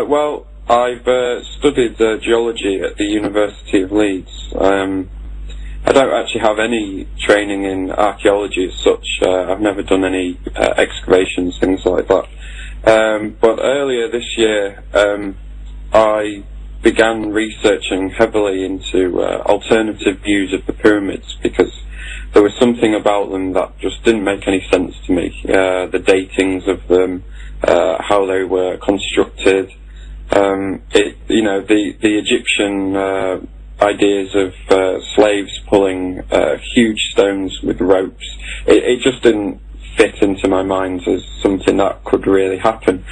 Well, I've studied geology at the University of Leeds. I don't actually have any training in archaeology as such. I've never done any excavations, things like that. But earlier this year, I began researching heavily into alternative views of the pyramids, because there was something about them that just didn't make any sense to me. The datings of them, how they were constructed, the Egyptian ideas of slaves pulling huge stones with ropes. It just didn't fit into my mind as something that could really happen.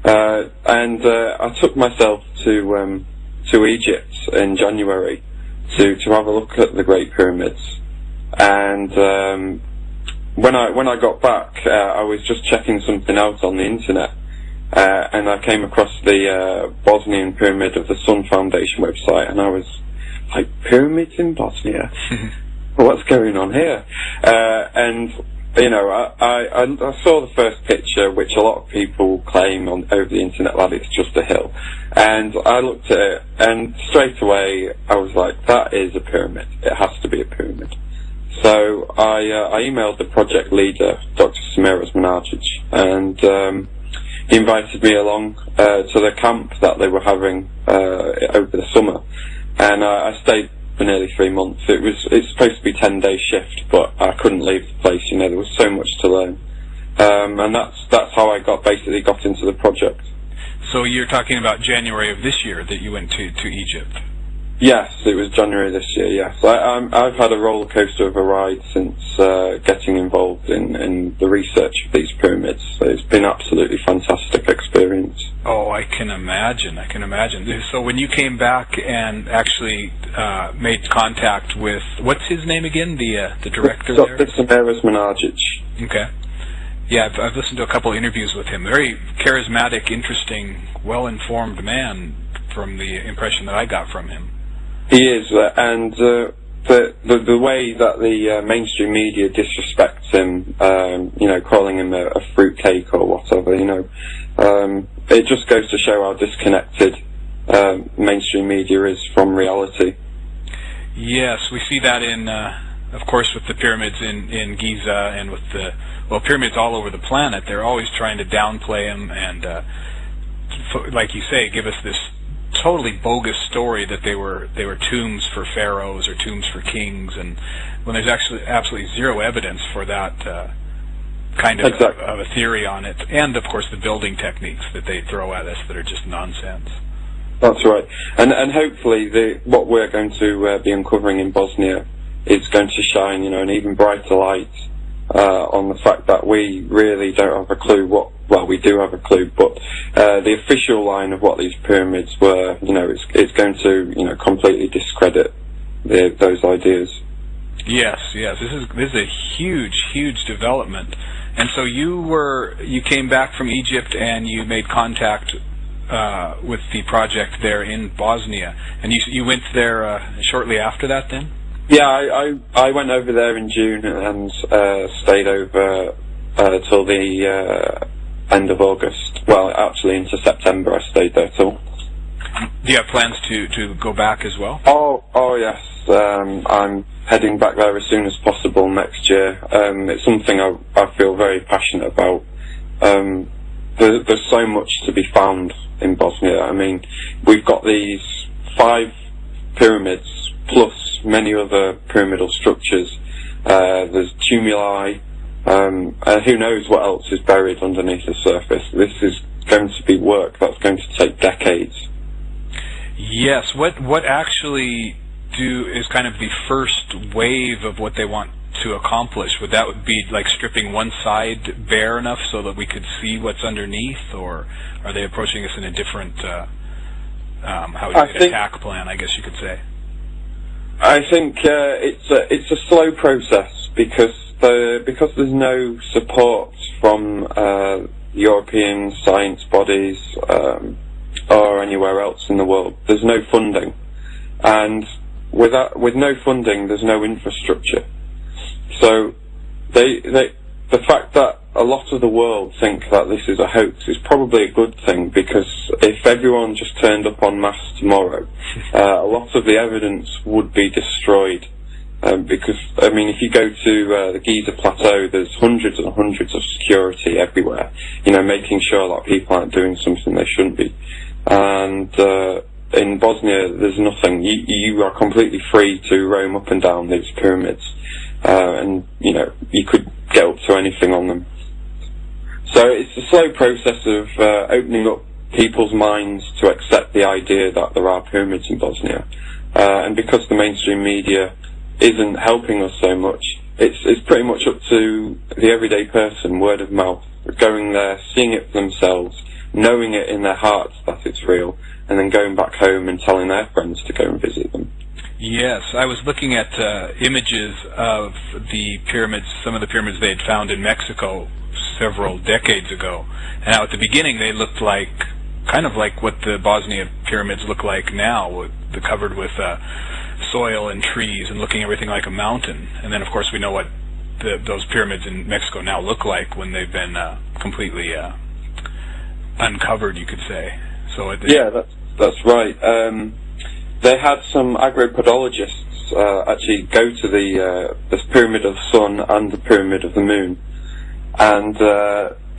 And I took myself to Egypt in January to have a look at the Great Pyramids. And when I got back, I was just checking something out on the internet, and I came across the Bosnian Pyramid of the Sun Foundation website, and I was like, pyramids in Bosnia? What's going on here? And you know, I saw the first picture, which a lot of people claim over the internet that it's just a hill, and I looked at it, and straight away I was like, that is a pyramid. It has to be a pyramid. So I emailed the project leader, Dr. Samiras Managic, and he invited me along to the camp that they were having over the summer, and I stayed for nearly 3 months. It's supposed to be 10-day shift, but I couldn't leave the place. You know, there was so much to learn, and that's how I basically got into the project. So you're talking about January of this year that you went to Egypt? Yes, it was January this year, yes. I've had a roller coaster of a ride since getting involved in the research of these pyramids. So it's been an absolutely fantastic experience. Oh, I can imagine. So when you came back and actually made contact with, what's his name again, the director there? Dr. Samiras Managic. Okay. Yeah, I've listened to a couple of interviews with him. Very charismatic, interesting, well-informed man, from the impression that I got from him. He is, and the way that the mainstream media disrespects him, you know, calling him a fruitcake or whatever, you know, it just goes to show how disconnected mainstream media is from reality. Yes, we see that in, of course, with the pyramids in Giza, and with the pyramids all over the planet. They're always trying to downplay them and, like you say, give us this totally bogus story that they were tombs for pharaohs or tombs for kings, and when there's actually absolutely zero evidence for that kind of a theory on it, and of course the building techniques that they throw at us that are just nonsense. That's right, and hopefully what we're going to be uncovering in Bosnia is going to shine, you know, an even brighter light on the fact that we really don't have a clue well, we do have a clue, but the official line of what these pyramids were, you know, it's going to, you know, completely discredit those ideas. Yes, this is a huge development. And so you came back from Egypt and you made contact with the project there in Bosnia, and you went there shortly after that then? Yeah, I went over there in June and stayed over till the end of August. Well, actually into September I stayed there till. Do you have plans to go back as well? Oh yes. I'm heading back there as soon as possible next year. It's something I feel very passionate about. There's so much to be found in Bosnia. I mean, we've got these 5 pyramids plus many other pyramidal structures. There's tumuli. Who knows what else is buried underneath the surface. This is going to be work that's going to take decades. Yes, what actually is kind of the first wave of what they want to accomplish? Would that be like stripping one side bare enough so that we could see what's underneath, or are they approaching us in a different attack plan, I guess you could say? I think it's a slow process because there's no support from European science bodies or anywhere else in the world. There's no funding, and with no funding, there's no infrastructure. So the fact that a lot of the world think that this is a hoax is probably a good thing, because if everyone just turned up en masse tomorrow, a lot of the evidence would be destroyed. Because, I mean, if you go to the Giza Plateau, there's hundreds and hundreds of security everywhere, making sure that people aren't doing something they shouldn't be. And in Bosnia, there's nothing. You are completely free to roam up and down these pyramids, and you could get up to anything on them. So it's a slow process of opening up people's minds to accept the idea that there are pyramids in Bosnia, and because the mainstream media isn't helping us so much, it's pretty much up to the everyday person, word of mouth, going there, seeing it for themselves, knowing it in their hearts that it's real, and then going back home and telling their friends to go and visit them. Yes, I was looking at images of the pyramids, some of the pyramids they had found in Mexico several decades ago. And now at the beginning they looked like, kind of like what the Bosnia pyramids look like now, covered with soil and trees and looking everything like a mountain. And then of course we know what those pyramids in Mexico now look like when they've been completely uncovered, you could say. So yeah, that's right. They had some agropodologists actually go to the Pyramid of the Sun and the Pyramid of the Moon, and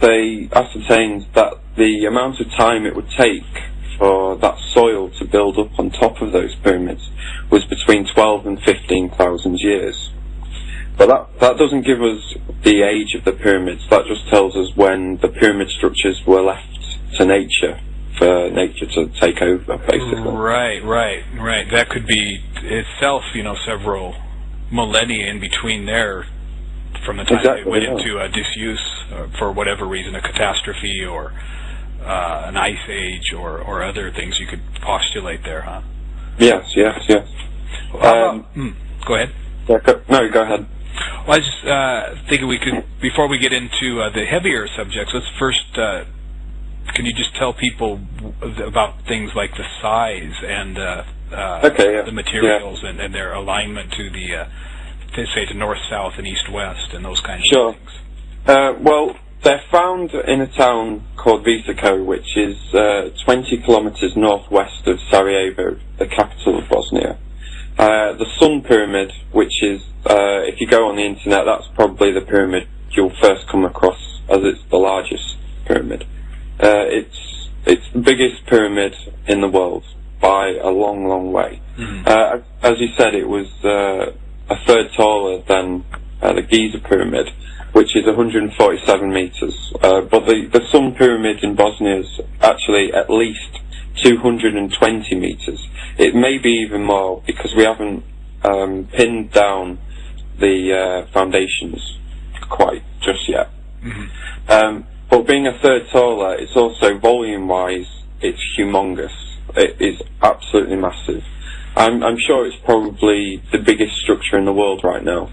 they ascertained that the amount of time it would take for that soil to build up on top of those pyramids was between 12 and 15,000 years. But that doesn't give us the age of the pyramids. That just tells us when the pyramid structures were left to nature, for nature to take over, basically. Right. That could be itself, several millennia in between there from the time they went into disuse for whatever reason, a catastrophe or an ice age or other things you could postulate there, huh? Yes. Go ahead. No, go ahead. Well, I just thinking we could, before we get into the heavier subjects, let's first, can you just tell people about things like the size and the materials and their alignment to the, say, to north, south, and east, west, and those kinds of things? Well, they're found in a town called Visoko, which is 20 kilometers northwest of Sarajevo, the capital of Bosnia. The Sun Pyramid, which is, if you go on the internet, that's probably the pyramid you'll first come across, as it's the largest pyramid. It's the biggest pyramid in the world by a long, long way. Mm-hmm. As you said, it was a third taller than the Giza Pyramid, which is 147 meters. But the Sun Pyramid in Bosnia is actually at least 220 meters. It may be even more, because we haven't pinned down the foundations quite just yet. Mm-hmm. But being a third taller, it's also volume-wise, it's humongous. It is absolutely massive. I'm sure it's probably the biggest structure in the world right now.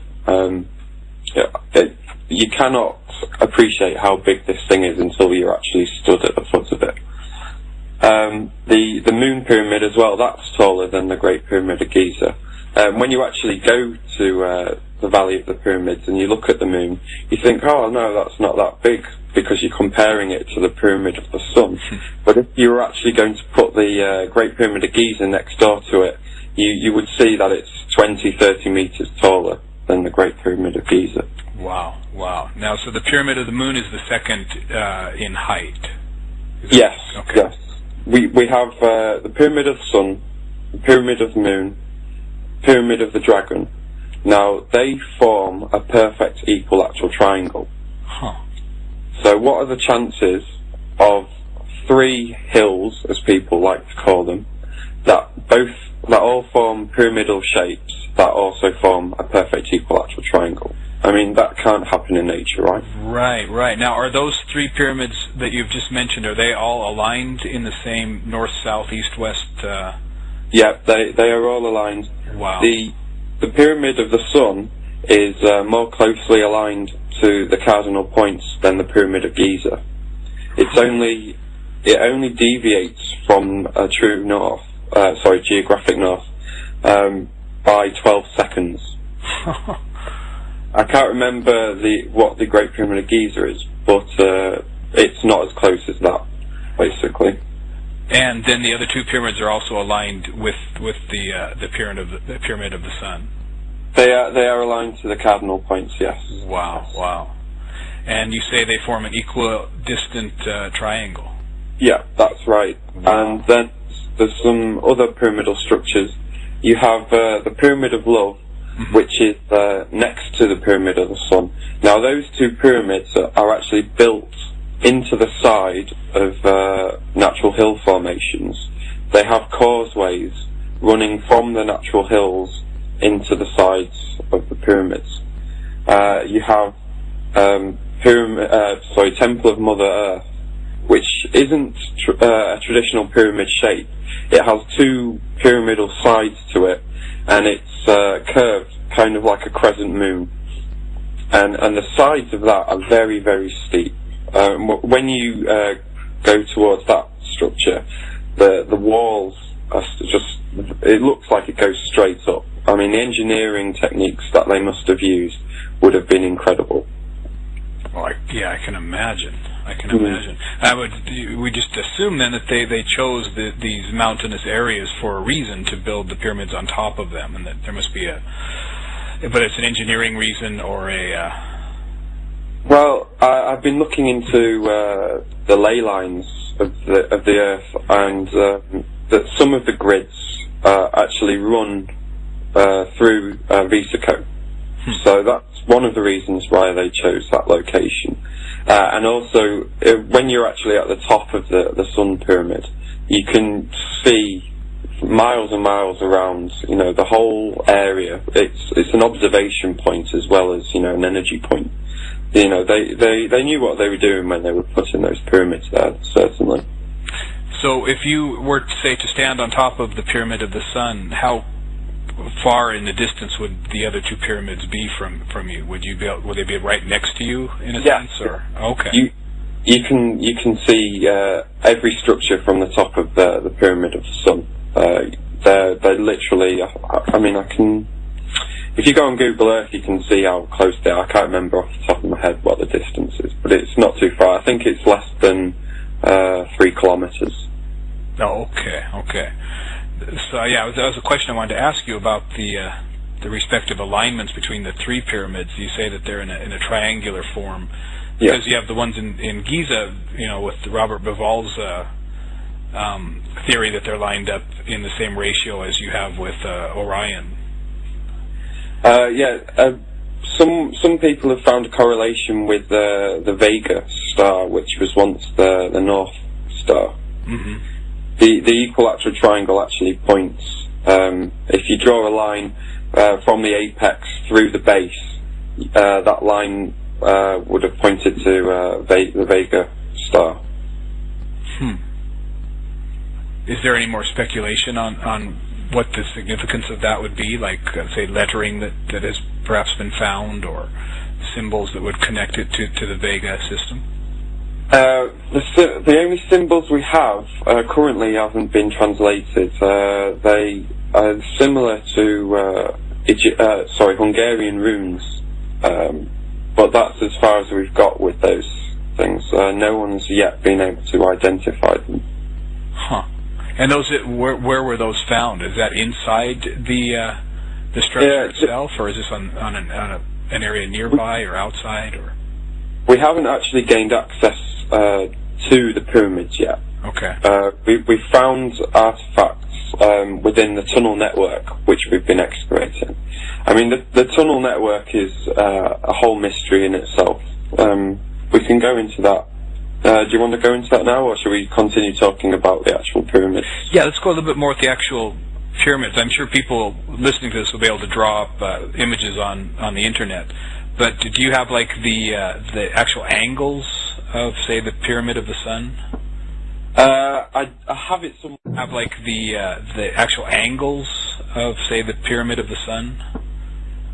You cannot appreciate how big this thing is until you're actually stood at the foot of it. The Moon Pyramid as well, that's taller than the Great Pyramid of Giza. When you actually go to the Valley of the Pyramids and you look at the Moon, you think, oh no, that's not that big, because you're comparing it to the Pyramid of the Sun. But if you were actually going to put the Great Pyramid of Giza next door to it, you would see that it's 20-30 meters taller than the Great Pyramid of Giza. Wow. Now, so the Pyramid of the Moon is the second in height? Yes, okay. Yes. We have the Pyramid of the Sun, the Pyramid of the Moon, Pyramid of the Dragon. Now, they form a perfect equilateral triangle. Huh. So what are the chances of three hills, as people like to call them, that all form pyramidal shapes that also form a perfect equilateral triangle? I mean, that can't happen in nature, right? Right. Now, are those three pyramids that you've just mentioned, are they all aligned in the same north, south, east, west? Yeah, they are all aligned. Wow. The Pyramid of the Sun is more closely aligned to the cardinal points than the Pyramid of Giza. It only deviates from a true north, geographic north, by 12 seconds. I can't remember what the Great Pyramid of Giza is, but it's not as close as that, basically. And then the other two pyramids are also aligned with the pyramid of the Sun. They are aligned to the cardinal points, yes. Wow, wow. And you say they form an equidistant triangle. Yeah, that's right. Wow. And then there's some other pyramidal structures. You have the Pyramid of Love, which is next to the Pyramid of the Sun. Now, those two pyramids are actually built into the side of natural hill formations. They have causeways running from the natural hills into the sides of the pyramids. You have Temple of Mother Earth, which isn't a traditional pyramid shape. It has two pyramidal sides to it, and it's curved, kind of like a crescent moon. And the sides of that are very, very steep. When you go towards that structure, the walls are it looks like it goes straight up. I mean, the engineering techniques that they must have used would have been incredible. Well, I can imagine. I can imagine. We just assume then that they chose these mountainous areas for a reason to build the pyramids on top of them, and that there must be but it's an engineering reason or a. Well, I've been looking into the ley lines of the Earth, and that some of the grids actually run through Vesico. So that's one of the reasons why they chose that location. And also, when you're actually at the top of the Sun Pyramid, you can see miles and miles around, the whole area. It's an observation point as well as, an energy point. They knew what they were doing when they were putting those pyramids there, certainly. So if you were, say, to stand on top of the Pyramid of the Sun, how far in the distance would the other two pyramids be from you? Would they be right next to you in a sense, or okay? You can see every structure from the top of the Pyramid of the Sun. They're literally. I mean, if you go on Google Earth, you can see how close they are. I can't remember off the top of my head what the distance is, but it's not too far. I think it's less than 3 kilometers. Oh, okay. So yeah, that was a question I wanted to ask you about the respective alignments between the three pyramids. You say that they're in a triangular form because you have the ones in Giza, with Robert Bauval's theory that they're lined up in the same ratio as you have with Orion. Some people have found a correlation with the Vega star, which was once the North Star. Mm-hmm. The equilateral triangle actually points, if you draw a line from the apex through the base, that line would have pointed to the Vega star. Is there any more speculation on what the significance of that would be, like, say, lettering that has perhaps been found, or symbols that would connect it to the Vega system? The only symbols we have currently haven't been translated. They are similar to Hungarian runes, but that's as far as we've got with those things. No one's yet been able to identify them. Huh. And those, where were those found? Is that inside the structure itself, or is this on an area nearby or outside, or? We haven't actually gained access to the pyramids yet. Okay. We found artefacts within the tunnel network, which we've been excavating. I mean, the tunnel network is a whole mystery in itself. We can go into that. Do you want to go into that now, or should we continue talking about the actual pyramids? Yeah, let's go a little bit more with the actual pyramids. I'm sure people listening to this will be able to draw up images on the internet. But do you have, like, the actual angles of, say, the Pyramid of the Sun? I have it somewhere. Have, like, the actual angles of, say, the Pyramid of the Sun?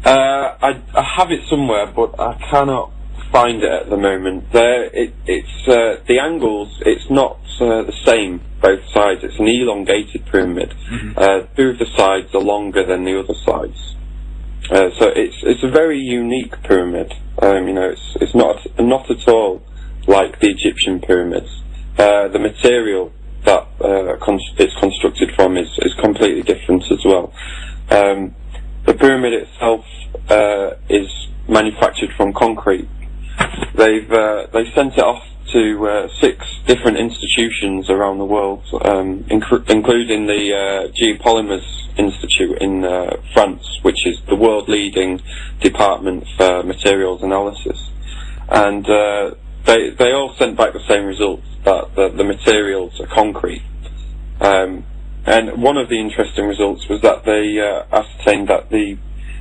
I have it somewhere, but I cannot find it at the moment. It's the angles. It's not the same both sides. It's an elongated pyramid. Mm-hmm. Two of the sides are longer than the other sides. So it's a very unique pyramid. It's not at all like the Egyptian pyramids. The material that it's constructed from is completely different as well. The pyramid itself is manufactured from concrete. They sent it off to 6 different institutions around the world, including the Geopolymers Institute in France, which is the world-leading department for materials analysis. And they all sent back the same results, that the materials are concrete. And one of the interesting results was that they ascertained that the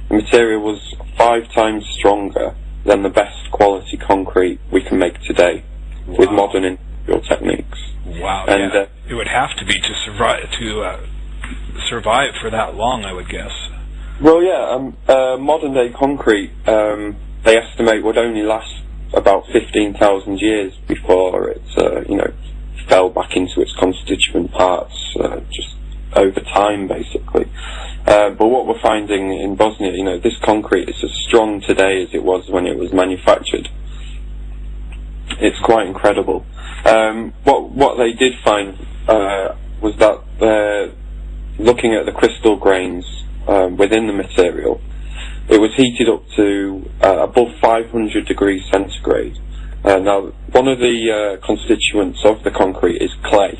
material was 5 times stronger than the best quality concrete we can make today. Wow. With modern industrial techniques. Wow! And it would have to be to survive for that long, I would guess. Well, yeah. Modern day concrete, they estimate, would only last about 15,000 years before it, fell back into its constituent parts, just over time, basically. But what we're finding in Bosnia, this concrete is as strong today as it was when it was manufactured. It's quite incredible. What they did find was that looking at the crystal grains within the material, it was heated up to above 500 degrees centigrade. Now, one of the constituents of the concrete is clay.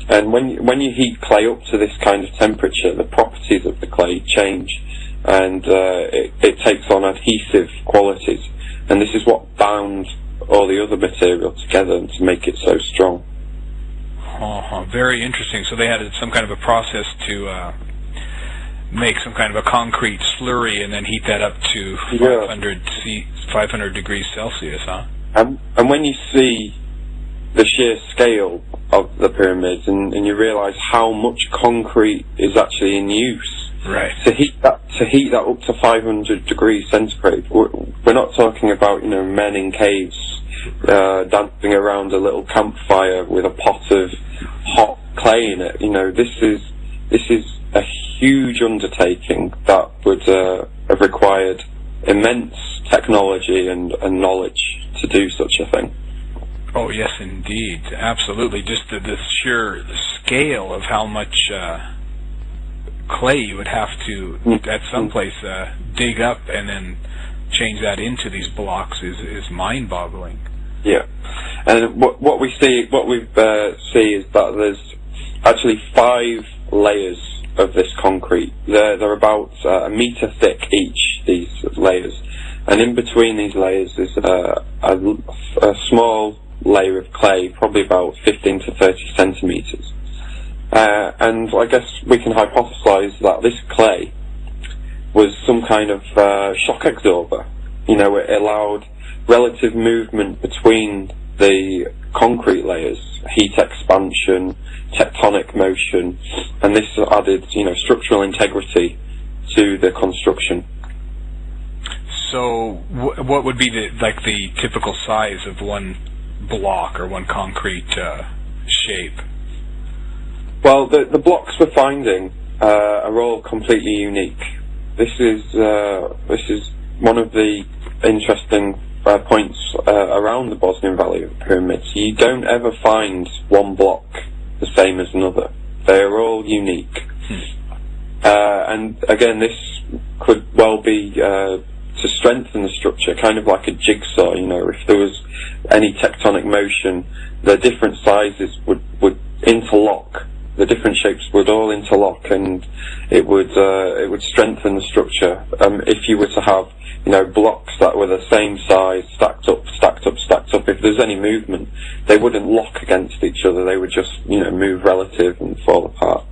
And when you heat clay up to this kind of temperature, the properties of the clay change, and it takes on adhesive qualities. And this is what bound all the other material together to make it so strong. Very interesting. So they had some kind of a process to make some kind of a concrete slurry and then heat that up to 500 degrees Celsius, huh? And when you see the sheer scale of the pyramids and you realise how much concrete is actually in use, right? To heat that up to 500 degrees centigrade, we're not talking about men in caves dancing around a little campfire with a pot of hot clay in it. This is a huge undertaking that would have required immense technology and knowledge to do such a thing. Oh yes, indeed, absolutely. Just the sheer scale of how much clay you would have to at some place dig up and then change that into these blocks is mind-boggling. Yeah, and what we see is that there's actually 5 layers of this concrete. They're about a meter thick each, these layers, and in between these layers is a small layer of clay, probably about 15 to 30 centimeters. And I guess we can hypothesize that this clay was some kind of shock absorber. It allowed relative movement between the concrete layers, heat expansion, tectonic motion, and this added, structural integrity to the construction. So, what would be the typical size of one block or one concrete shape? Well, the blocks we're finding are all completely unique. This is one of the interesting points around the Bosnian Valley of Pyramids. You don't ever find one block the same as another. They are all unique. And again, this could well be to strengthen the structure, kind of like a jigsaw. If there was any tectonic motion, the different sizes would interlock. The different shapes would all interlock, and it would strengthen the structure. If you were to have blocks that were the same size, stacked up. If there's any movement, they wouldn't lock against each other. They would just move relative and fall apart.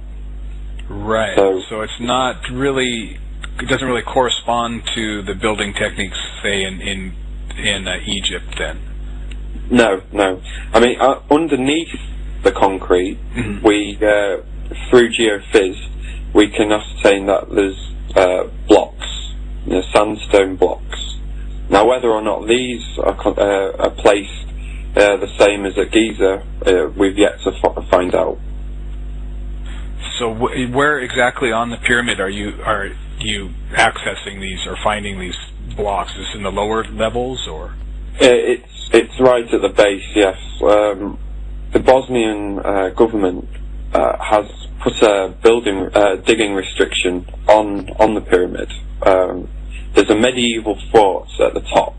Right. So it's not really. It doesn't really correspond to the building techniques, say in Egypt, then. No. I mean, underneath the concrete, we through geophys, we can ascertain that there's blocks, sandstone blocks. Now, whether or not these are placed the same as at Giza, we've yet to find out. So, where exactly on the pyramid are you you accessing these or finding these blocks? Is this in the lower levels, or? It's right at the base, yes. The Bosnian government has put a digging restriction on the pyramid. There's a medieval fort at the top,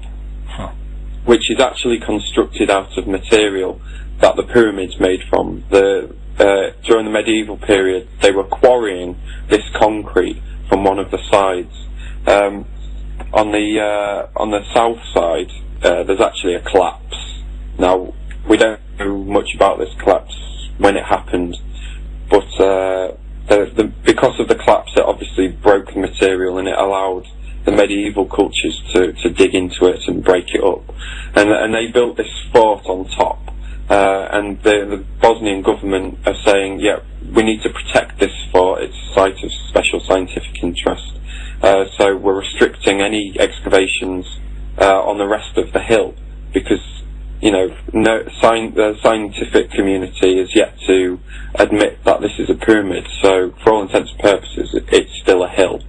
which is actually constructed out of material that the pyramid's made from. During the medieval period, they were quarrying this concrete from one of the sides. On the south side, there's actually a collapse. Now, we don't know much about this collapse when it happened, but because of the collapse, it obviously broke the material and it allowed the medieval cultures to dig into it and break it up. And they built this fort on top. And the Bosnian government are saying, yeah, we need to protect this fort. It's a site of special scientific interest. So we're restricting any excavations on the rest of the hill because, the scientific community is yet to admit that this is a pyramid. So for all intents and purposes, it's still a hill.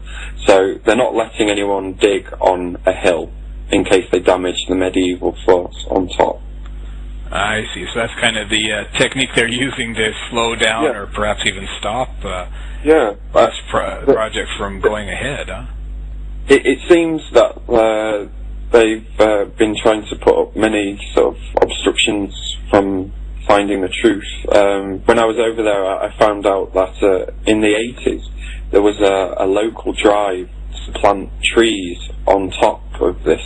So they're not letting anyone dig on a hill in case they damage the medieval forts on top. I see. So that's kind of the technique they're using to slow down or perhaps even stop this project from going ahead, huh? It seems that they've been trying to put up many sort of obstructions from finding the truth. When I was over there, I found out that in the 80s there was a local drive to plant trees on top of this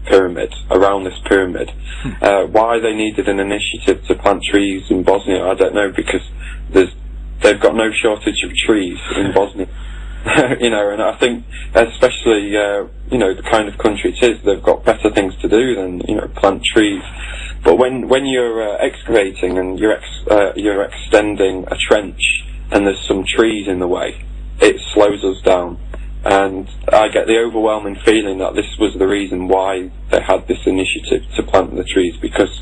pyramid, around this pyramid. Why they needed an initiative to plant trees in Bosnia, I don't know, because they've got no shortage of trees in Bosnia. And I think, especially, the kind of country it is, they've got better things to do than, plant trees. But when you're excavating and you're extending a trench and there's some trees in the way, it slows us down. And I get the overwhelming feeling that this was the reason why they had this initiative to plant the trees, because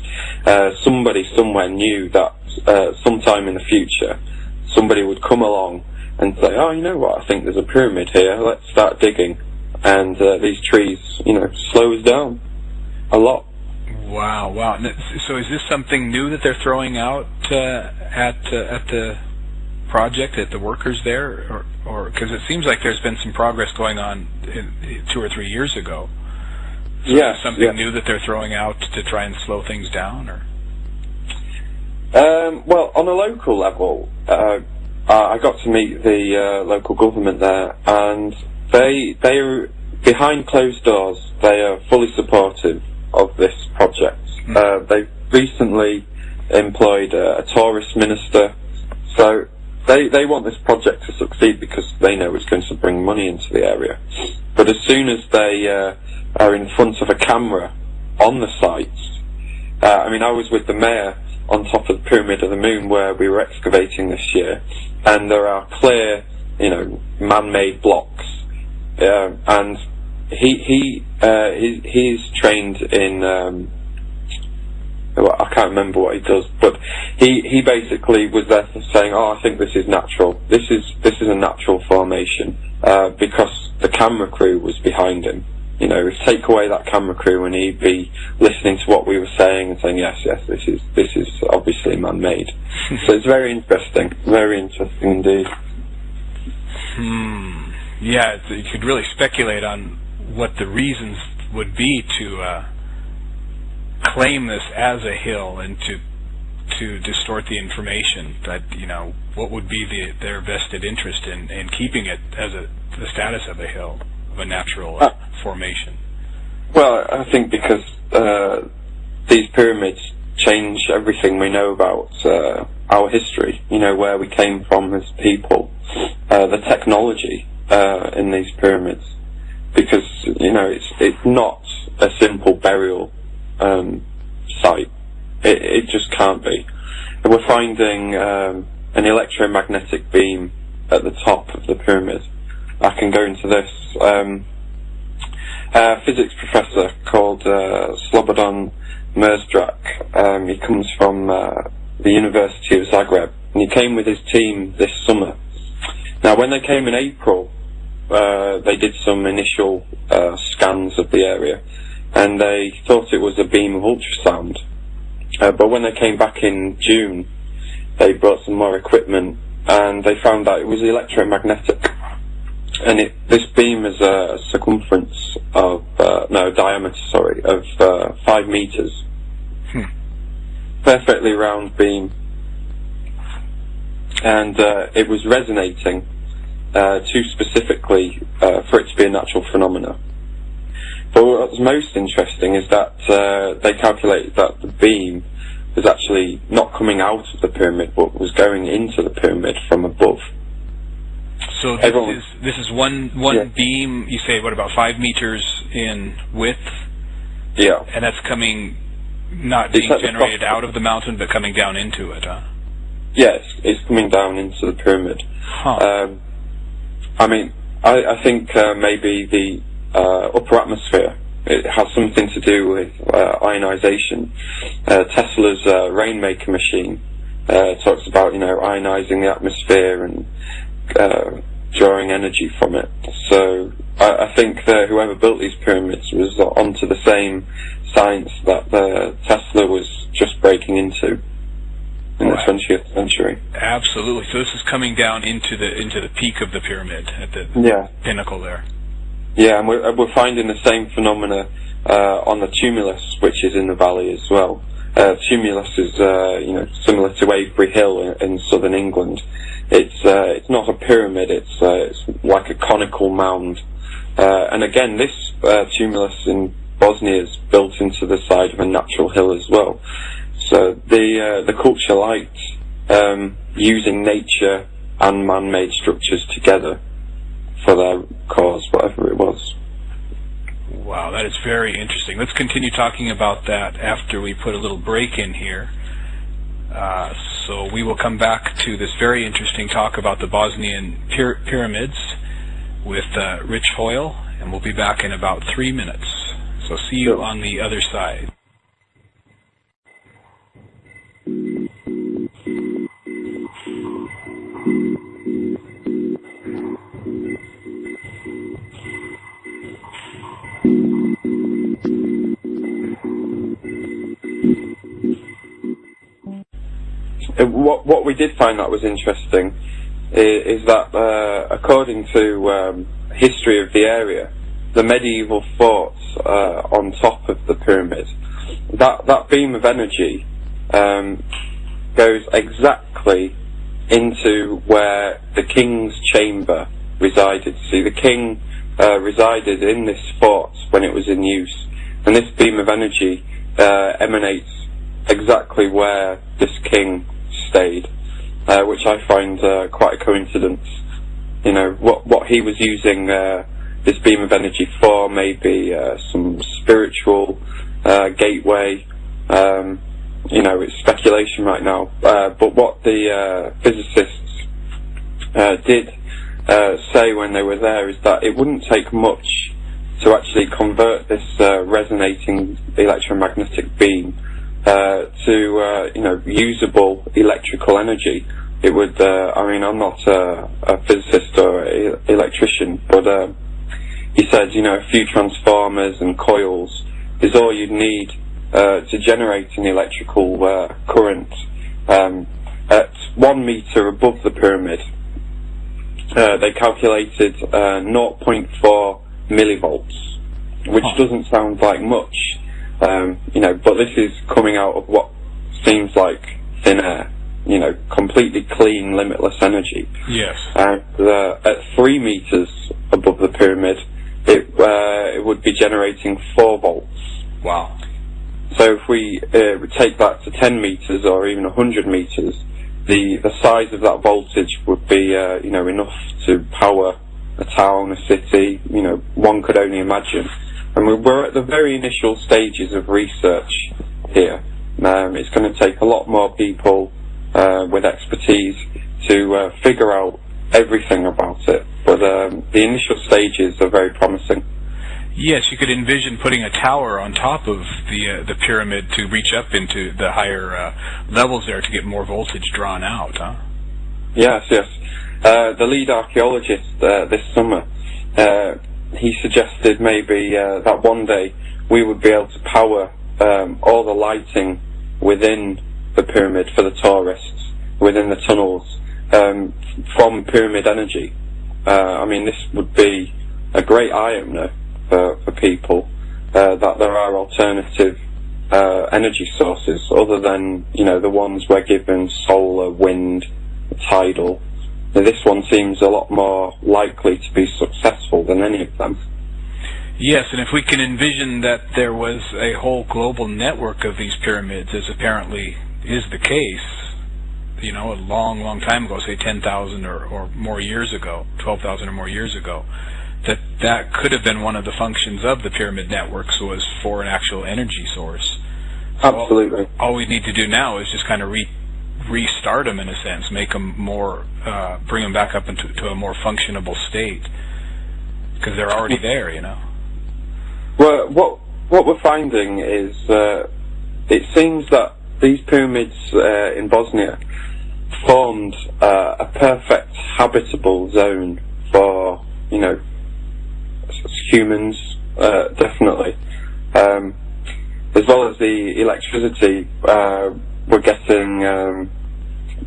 somebody somewhere knew that sometime in the future somebody would come along and say, oh, you know what, I think there's a pyramid here, let's start digging. And these trees, slow us down a lot. Wow. So is this something new that they're throwing out at the project, at the workers there, or because it seems like there's been some progress going on 2 or 3 years ago? So is something new that they're throwing out to try and slow things down, or? Well, on a local level, I got to meet the local government there, and they behind closed doors, they are fully supportive of this project. They've recently employed a tourist minister, so they want this project to succeed because they know it's going to bring money into the area. But as soon as they are in front of a camera on the sites, I was with the mayor on top of the Pyramid of the Moon where we were excavating this year, and there are clear, man-made blocks, and he's trained in I can't remember what he does, but he basically was there saying, oh, I think this is natural. This is a natural formation, because the camera crew was behind him. If take away that camera crew and he'd be listening to what we were saying and saying, yes, this is obviously man-made. So it's very interesting indeed. Yeah, you could really speculate on what the reasons would be to claim this as a hill and to distort the information. That what would be their vested interest in keeping it as the status of a hill, of a natural formation? Well, I think because these pyramids change everything we know about our history, where we came from as people, the technology in these pyramids, because it's not a simple burial site. It just can't be. And we're finding an electromagnetic beam at the top of the pyramid. I can go into this. A physics professor called Slobodan Merzdrac. He comes from the University of Zagreb, and he came with his team this summer. Now, when they came in April, they did some initial scans of the area, and they thought it was a beam of ultrasound. But when they came back in June, they brought some more equipment, and they found that it was electromagnetic. And this beam has a circumference of, diameter, of 5 meters. Perfectly round beam. And it was resonating too specifically for it to be a natural phenomena. But what's most interesting is that they calculated that the beam was actually not coming out of the pyramid, but was going into the pyramid from above. So this is one beam. You say what, about 5 meters in width? Yeah. And that's coming, not being generated out of the mountain, but coming down into it, huh? Yes, it's coming down into the pyramid. Huh. I think maybe the upper atmosphere, it has something to do with ionization. Tesla's rainmaker machine talks about, ionizing the atmosphere and drawing energy from it. So I think that whoever built these pyramids was onto the same science that Tesla was just breaking into in the 20th century. Absolutely. So this is coming down into the peak of the pyramid, at the pinnacle there. Yeah, and we're finding the same phenomena on the tumulus, which is in the valley as well. Tumulus is similar to Avebury Hill in southern England. It's not a pyramid. It's like a conical mound. And again, this tumulus in Bosnia is built into the side of a natural hill as well. So the culture liked using nature and man-made structures together for their cause, whatever it was. Wow, that is very interesting. Let's continue talking about that after we put a little break in here. So we will come back to this very interesting talk about the Bosnian pyramids with Rich Hoyle, and we'll be back in about 3 minutes. So see you on the other side. What we did find that was interesting is that according to history of the area, the medieval forts on top of the pyramid, that beam of energy goes exactly into where the king's chamber resided. See, the king resided in this fort when it was in use, and this beam of energy emanates exactly where this king stayed, which I find quite a coincidence. What he was using this beam of energy for, maybe some spiritual gateway. It's speculation right now, but what the physicists did say when they were there is that it wouldn't take much to actually convert this resonating electromagnetic beam to usable electrical energy. It would. I'm not a physicist or electrician, but he said, a few transformers and coils is all you'd need to generate an electrical current. At 1 meter above the pyramid, they calculated 0.4 millivolts, which doesn't sound like much, but this is coming out of what seems like thin air, completely clean, limitless energy. Yes. And at 3 meters above the pyramid, it would be generating 4 volts. Wow. So if we take that to 10 meters or even 100 meters, the size of that voltage would be enough to power a town, a city. One could only imagine. And we're at the very initial stages of research here. It's going to take a lot more people with expertise to figure out everything about it. But the initial stages are very promising. Yes, you could envision putting a tower on top of the pyramid to reach up into the higher levels there to get more voltage drawn out, huh? Yes. The lead archaeologist this summer, he suggested maybe that one day we would be able to power all the lighting within the pyramid for the tourists, within the tunnels, from pyramid energy. I mean, this would be a great eye-opener for people, that there are alternative energy sources other than, the ones we're given: solar, wind, tidal. Now, this one seems a lot more likely to be successful than any of them. Yes, and if we can envision that there was a whole global network of these pyramids, as apparently is the case, a long, long time ago, say 10,000 or more years ago, 12,000 or more years ago, that could have been one of the functions of the pyramid networks, was for an actual energy source. So Absolutely. All we need to do now is just kind of restart them, in a sense, make them more, bring them back up into a more functionable state, because they're already there, Well, what we're finding is it seems that these pyramids in Bosnia formed a perfect habitable zone for, humans, definitely. As well as the electricity, we're getting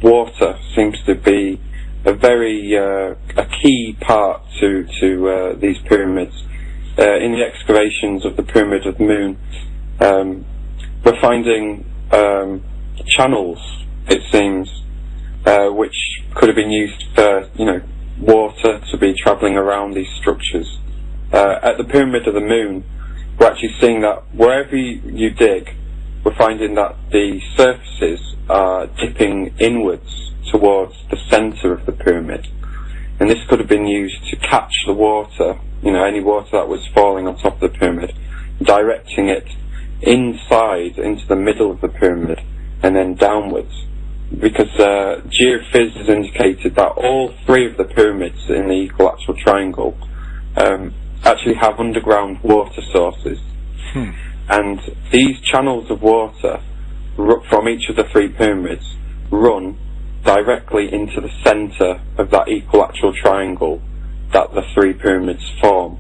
water seems to be a very a key part to these pyramids. In the excavations of the Pyramid of the Moon, we're finding channels, it seems, which could have been used for, water to be travelling around these structures. At the Pyramid of the Moon, we're actually seeing that wherever you dig, we're finding that the surfaces are dipping inwards towards the centre of the pyramid. And this could have been used to catch the water, any water that was falling on top of the pyramid, directing it inside into the middle of the pyramid and then downwards. Because geophys has indicated that all three of the pyramids in the equilateral triangle actually have underground water sources. And these channels of water from each of the three pyramids run directly into the centre of that equilateral triangle that the three pyramids form.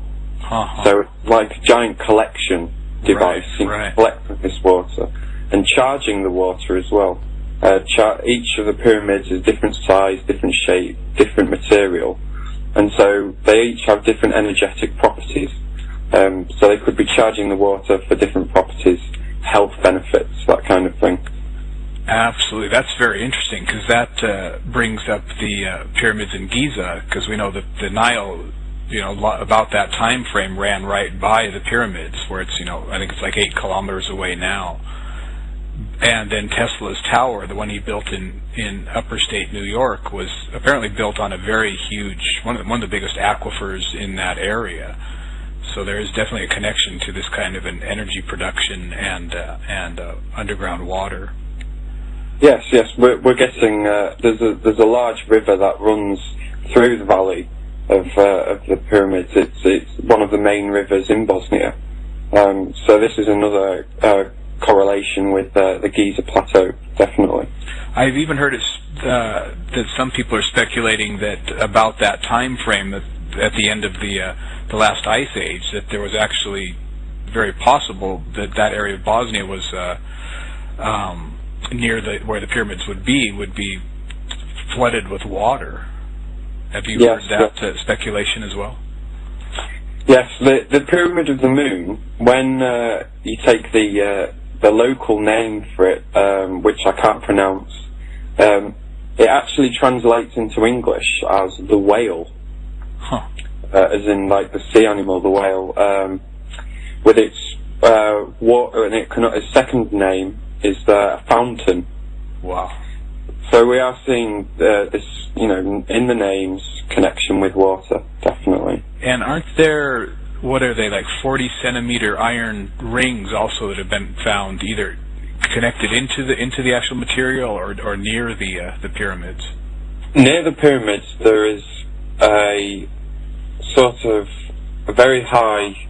So it's like a giant collection device, collecting this water and charging the water as well. Each of the pyramids is different size, different shape, different material, and so they each have different energetic properties. So they could be charging the water for different properties, health benefits, that kind of thing. Absolutely, that's very interesting, because that brings up the pyramids in Giza, because we know that the Nile, about that time frame, ran right by the pyramids, where it's, I think it's like 8 kilometers away now. And then Tesla's tower, the one he built in upstate New York, was apparently built on a very huge, one of the biggest aquifers in that area. So there is definitely a connection to this kind of an energy production and underground water. Yes, we're getting there's a large river that runs through the valley of the pyramids. It's one of the main rivers in Bosnia. So this is another correlation with the Giza Plateau, definitely. I've even heard that some people are speculating that about that time frame, that at the end of the last ice age, that there was actually very possible that area of Bosnia was near where the pyramids would be flooded with water. Have you heard that speculation as well? Yes, the Pyramid of the Moon, when you take the local name for it, which I can't pronounce, it actually translates into English as the whale, as in like the sea animal, the whale, with its water, and its second name is the fountain. Wow. So we are seeing this, in the names, connection with water, definitely. And aren't there, what are they, like 40-centimeter iron rings also that have been found either connected into the actual material or near the pyramids? Near the pyramids there is a sort of a very high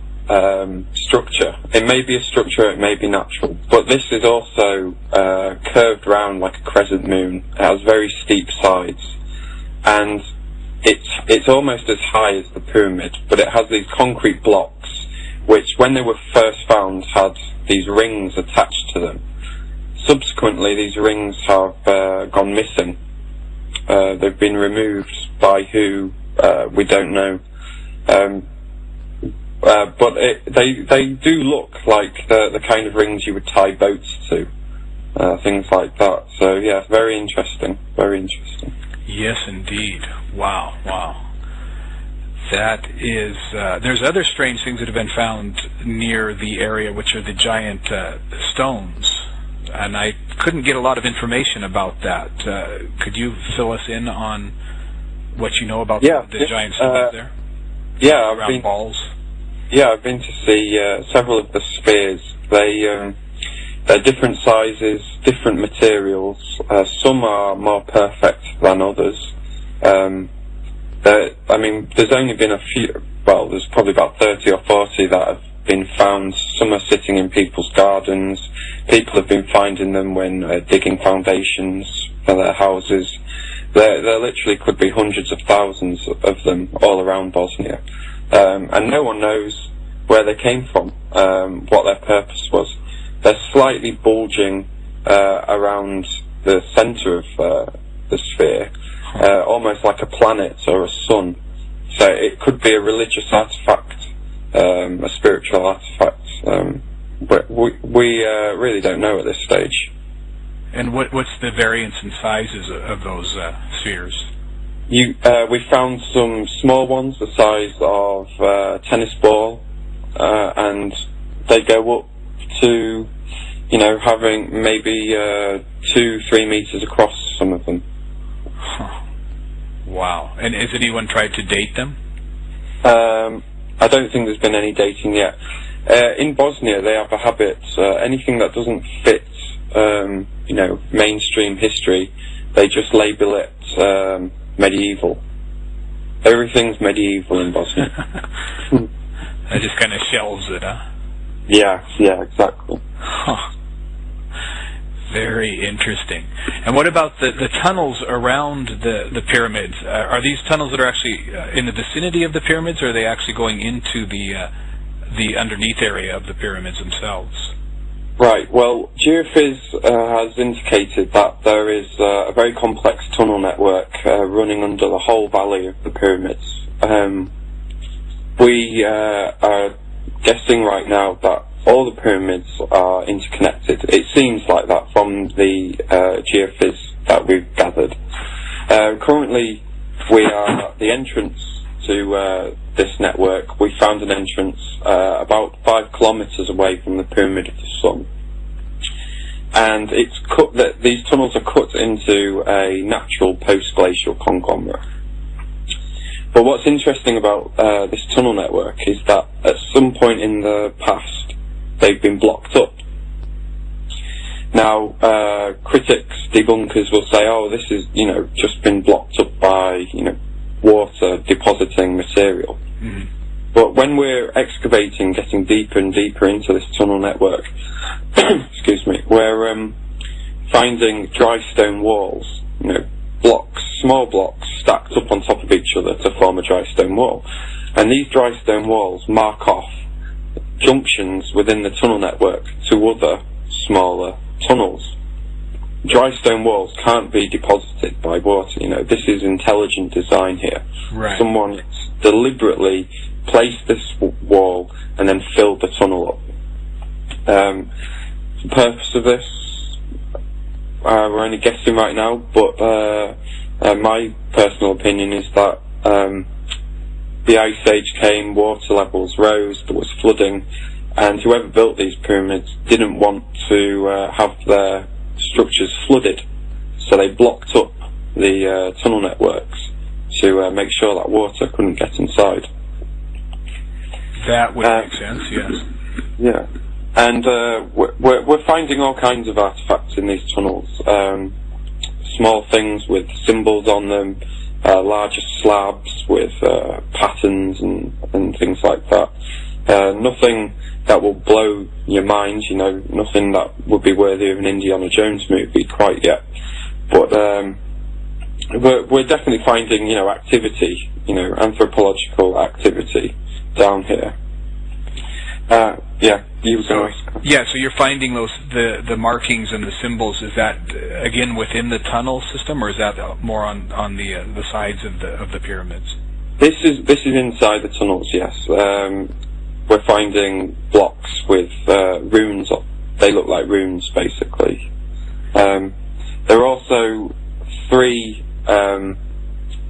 structure. It may be a structure, it may be natural, but this is also curved round like a crescent moon. It has very steep sides, and it's almost as high as the pyramid, but it has these concrete blocks, which when they were first found had these rings attached to them. Subsequently, these rings have gone missing. They've been removed by who, we don't know. But they do look like the kind of rings you would tie boats to, things like that. So yeah, very interesting, very interesting. Yes, indeed. Wow, wow. That is, there's other strange things that have been found near the area, which are the giant stones. And I couldn't get a lot of information about that. Could you fill us in on what you know about the giant stones there? Yeah, around balls. Yeah, I've been to see several of the spheres. They're different sizes, different materials. Some are more perfect than others. I mean, there's only been a few. Well, there's probably about 30 or 40 that have been found. Some are sitting in people's gardens. People have been finding them when digging foundations for their houses. There literally could be hundreds of thousands of them all around Bosnia. And no one knows where they came from, what their purpose was. They're slightly bulging around the centre of the sphere, almost like a planet or a sun. So it could be a religious artefact, a spiritual artefact. But we really don't know at this stage. And what's the variance in sizes of those spheres? We found some small ones the size of a tennis ball, and they go up to, having maybe 2-3 meters across, some of them. Huh. Wow. And has anyone tried to date them? I don't think there's been any dating yet. In Bosnia, they have a habit, anything that doesn't fit, mainstream history, they just label it medieval. Everything's medieval in Bosnia. That just kind of shelves it, huh? Yeah, exactly. Huh. Very interesting. And what about the tunnels around the pyramids? Are these tunnels that are actually in the vicinity of the pyramids, or are they actually going into the underneath area of the pyramids themselves? Right. Well, Geophys has indicated that there is a very complex tunnel network running under the whole valley of the pyramids. We are guessing right now that all the pyramids are interconnected. It seems like that from the geophys that we've gathered. Currently, we are at the entrance to this network. We found an entrance about 5 kilometers away from the Pyramid of the Sun. And it's cut that these tunnels are cut into a natural post-glacial conglomerate. But what's interesting about this tunnel network is that at some point in the past, they've been blocked up. Now, critics, debunkers will say, oh, this is, just been blocked up by, water depositing material. Mm-hmm. But when we're excavating, getting deeper and deeper into this tunnel network, excuse me, we're finding dry stone walls, blocks, small blocks stacked up on top of each other to form a dry stone wall. And these dry stone walls mark off junctions within the tunnel network to other smaller tunnels. Dry stone walls can't be deposited by water. This is intelligent design here. Right. Someone deliberately placed this wall and then filled the tunnel up. The purpose of this, we're only guessing right now, but my personal opinion is that the Ice Age came, water levels rose, there was flooding, and whoever built these pyramids didn't want to have their structures flooded, so they blocked up the tunnel networks to make sure that water couldn't get inside. That would make sense, yes. Yeah, and we're finding all kinds of artefacts in these tunnels. Small things with symbols on them, larger slabs with patterns and things like that. Nothing that will blow your mind, nothing that would be worthy of an Indiana Jones movie quite yet. But we're definitely finding, activity, anthropological activity down here. Yeah, you were going to ask. Yeah, so you're finding the markings and the symbols. Is that again within the tunnel system, or is that more on the sides of the pyramids? This is inside the tunnels. Yes, we're finding blocks with runes. They look like runes, basically. There are also 3.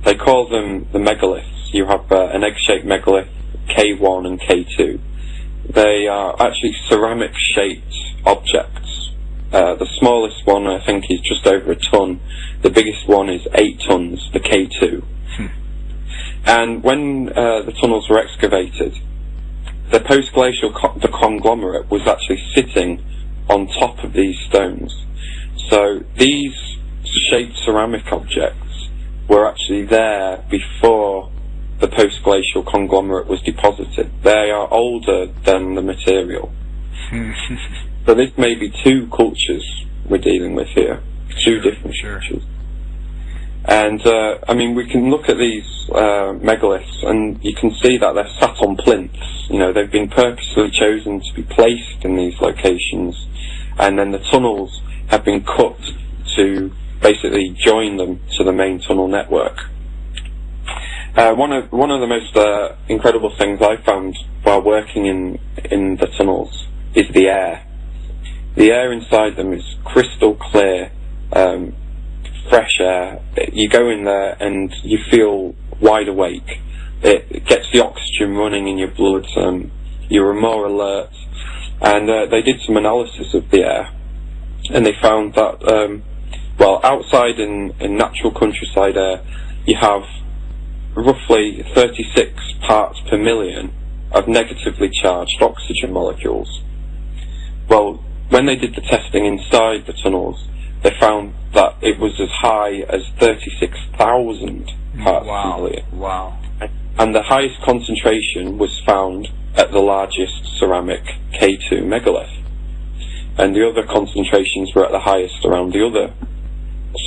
They call them the megaliths. You have an egg-shaped megalith, K1 and K2. They are actually ceramic-shaped objects. The smallest one, I think, is just over a ton. The biggest one is 8 tons, the K2. And when the tunnels were excavated, the post-glacial the conglomerate was actually sitting on top of these stones. So these shaped ceramic objects were actually there before the post-glacial conglomerate was deposited. They are older than the material. So this may be 2 cultures we're dealing with here. 2 different cultures. And, we can look at these megaliths and you can see that they're sat on plinths. They've been purposely chosen to be placed in these locations, and then the tunnels have been cut to basically join them to the main tunnel network. One of the most incredible things I found while working in the tunnels is the air. The air inside them is crystal clear, fresh air. You go in there and you feel wide awake. It gets the oxygen running in your blood. You're more alert. And they did some analysis of the air, and they found that outside in natural countryside air, you have roughly 36 parts per million of negatively charged oxygen molecules. Well, when they did the testing inside the tunnels, they found that it was as high as 36,000 parts per million. Wow. And the highest concentration was found at the largest ceramic K2 megalith. And the other concentrations were at the highest around the other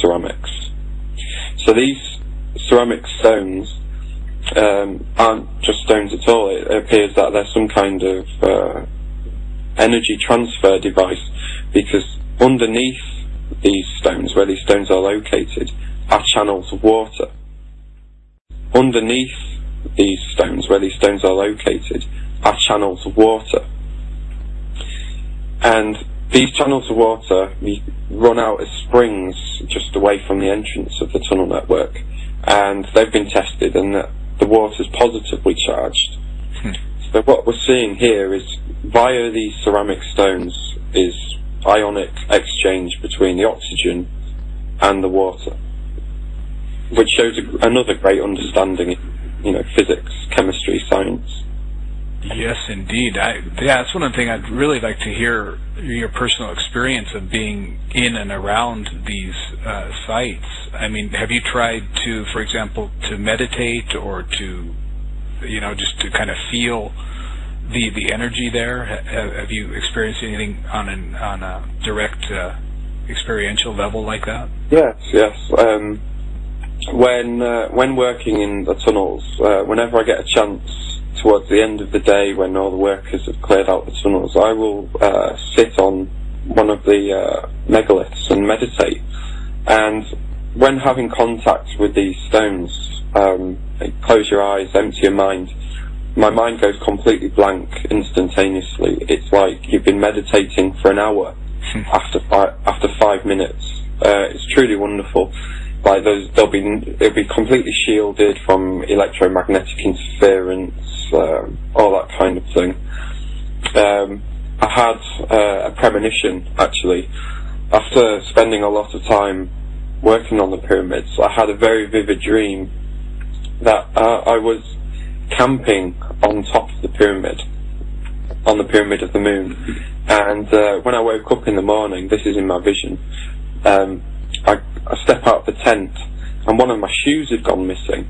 ceramics. So these ceramic stones aren't just stones at all. It appears that they're some kind of energy transfer device, because underneath these stones, where these stones are located, are channels of water. Underneath these stones, where these stones are located, are channels of water. And these channels of water run out as springs just away from the entrance of the tunnel network, and they've been tested, and the water's positively charged. So what we're seeing here is, via these ceramic stones, is ionic exchange between the oxygen and the water, which shows another great understanding in physics, chemistry, science. Yes, indeed. That's one thing I'd really like to hear, your personal experience of being in and around these sites. Have you tried to, for example, to meditate, or to, just to kind of feel the energy there? Have you experienced anything on a direct experiential level like that? Yes. When working in the tunnels, whenever I get a chance towards the end of the day, when all the workers have cleared out the tunnels, I will sit on one of the megaliths and meditate. And when having contact with these stones, close your eyes, empty your mind. My mind goes completely blank instantaneously. It's like you've been meditating for an hour after 5 minutes. It's truly wonderful. Like it'll be completely shielded from electromagnetic interference, all that kind of thing. I had a premonition, actually. After spending a lot of time working on the pyramids, I had a very vivid dream that I was camping on top of the pyramid, on the Pyramid of the Moon. And when I woke up in the morning, this is in my vision, I step out of the tent, and one of my shoes had gone missing.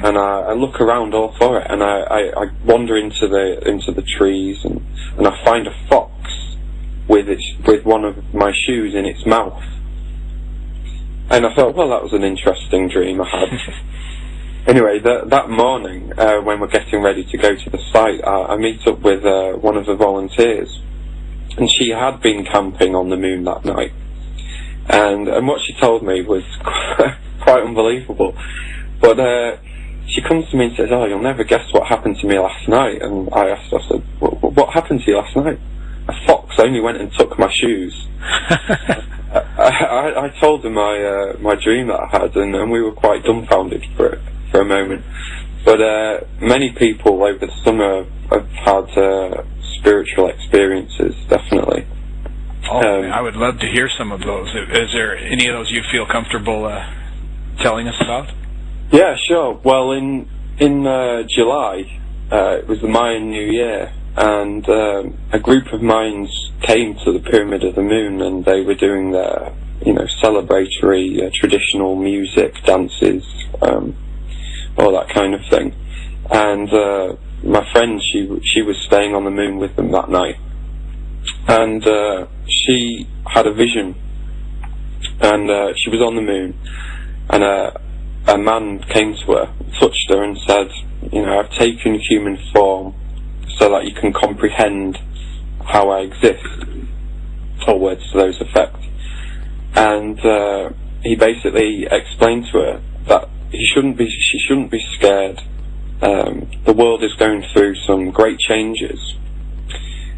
And I look around all for it, and I wander into the trees, and I find a fox with one of my shoes in its mouth. And I thought, well, that was an interesting dream I had. Anyway, that morning, when we're getting ready to go to the site, I meet up with one of the volunteers, and she had been camping on the moon that night. And what she told me was quite unbelievable. But she comes to me and says, "Oh, you'll never guess what happened to me last night." And I asked her, I said, "What happened to you last night?" "A fox only went and took my shoes." I told her my dream that I had, and we were quite dumbfounded for a moment. But many people over the summer have had spiritual experiences, definitely. Oh, I would love to hear some of those. Is there any of those you feel comfortable telling us about? Yeah, sure. Well, in July, it was the Mayan New Year, and a group of Mayans came to the Pyramid of the Moon, and they were doing their, celebratory traditional music, dances, all that kind of thing. And my friend, she was staying on the moon with them that night, and she had a vision, and she was on the moon, and a man came to her, touched her, and said, "I've taken human form so that you can comprehend how I exist," or words to those effect. And he basically explained to her that she shouldn't be scared. The world is going through some great changes,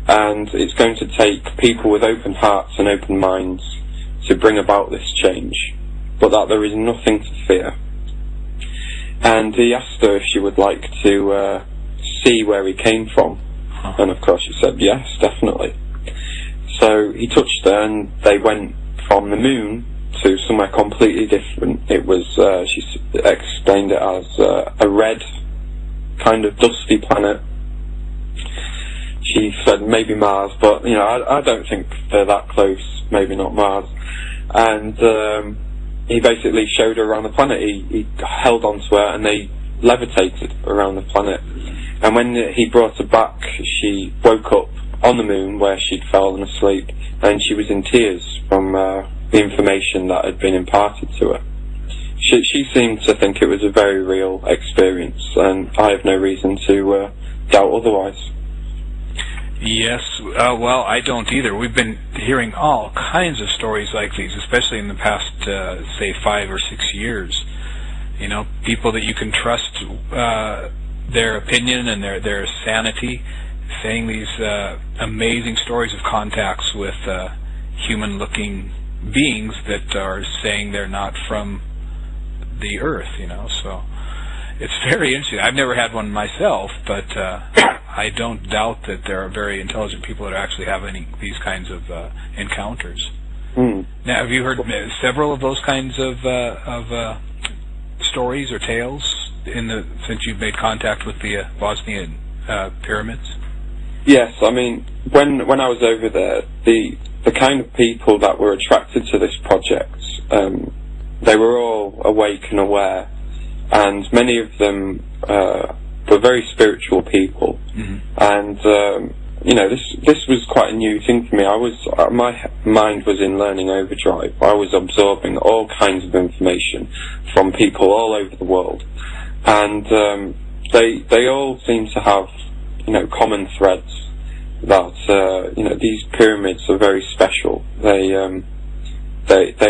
and it's going to take people with open hearts and open minds to bring about this change, but that there is nothing to fear. And he asked her if she would like to see where he came from, and of course she said yes, definitely. So he touched her, and they went from the moon to somewhere completely different. It was, she explained it as a red, kind of dusty planet. She said maybe Mars, but I don't think they're that close. Maybe not Mars. And he basically showed her around the planet. He held onto her, and they levitated around the planet. And when he brought her back, she woke up on the moon where she'd fallen asleep, and she was in tears from the information that had been imparted to her. She seemed to think it was a very real experience, and I have no reason to doubt otherwise. Yes, well, I don't either. We've been hearing all kinds of stories like these, especially in the past, say, 5 or 6 years. People that you can trust their opinion and their sanity, saying these amazing stories of contacts with human-looking beings that are saying they're not from the Earth, so it's very interesting. I've never had one myself, but I don't doubt that there are very intelligent people that are actually having these kinds of encounters. Now, have you heard several of those kinds of stories or tales since you've made contact with the Bosnian pyramids? Yes, I mean, when I was over there, the kind of people that were attracted to this project, they were all awake and aware, and many of them were very spiritual people. And this was quite a new thing for me. My mind was in learning overdrive. I was absorbing all kinds of information from people all over the world, and they all seem to have common threads, that these pyramids are very special. They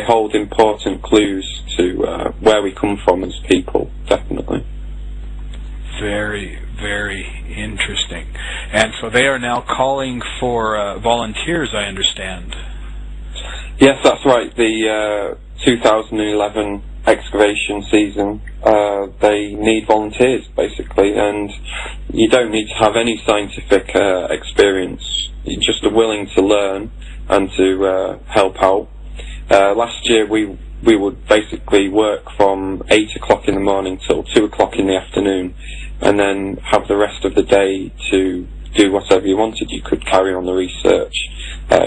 hold important clues to where we come from as people, definitely. Very, very interesting. And so they are now calling for volunteers, I understand. Yes, that's right. The 2011 excavation season, they need volunteers, basically, and you don't need to have any scientific experience. You're just willing to learn and to help out. Last year we would basically work from 8 o'clock in the morning till 2 o'clock in the afternoon, and then have the rest of the day to do whatever you wanted. You could carry on the research,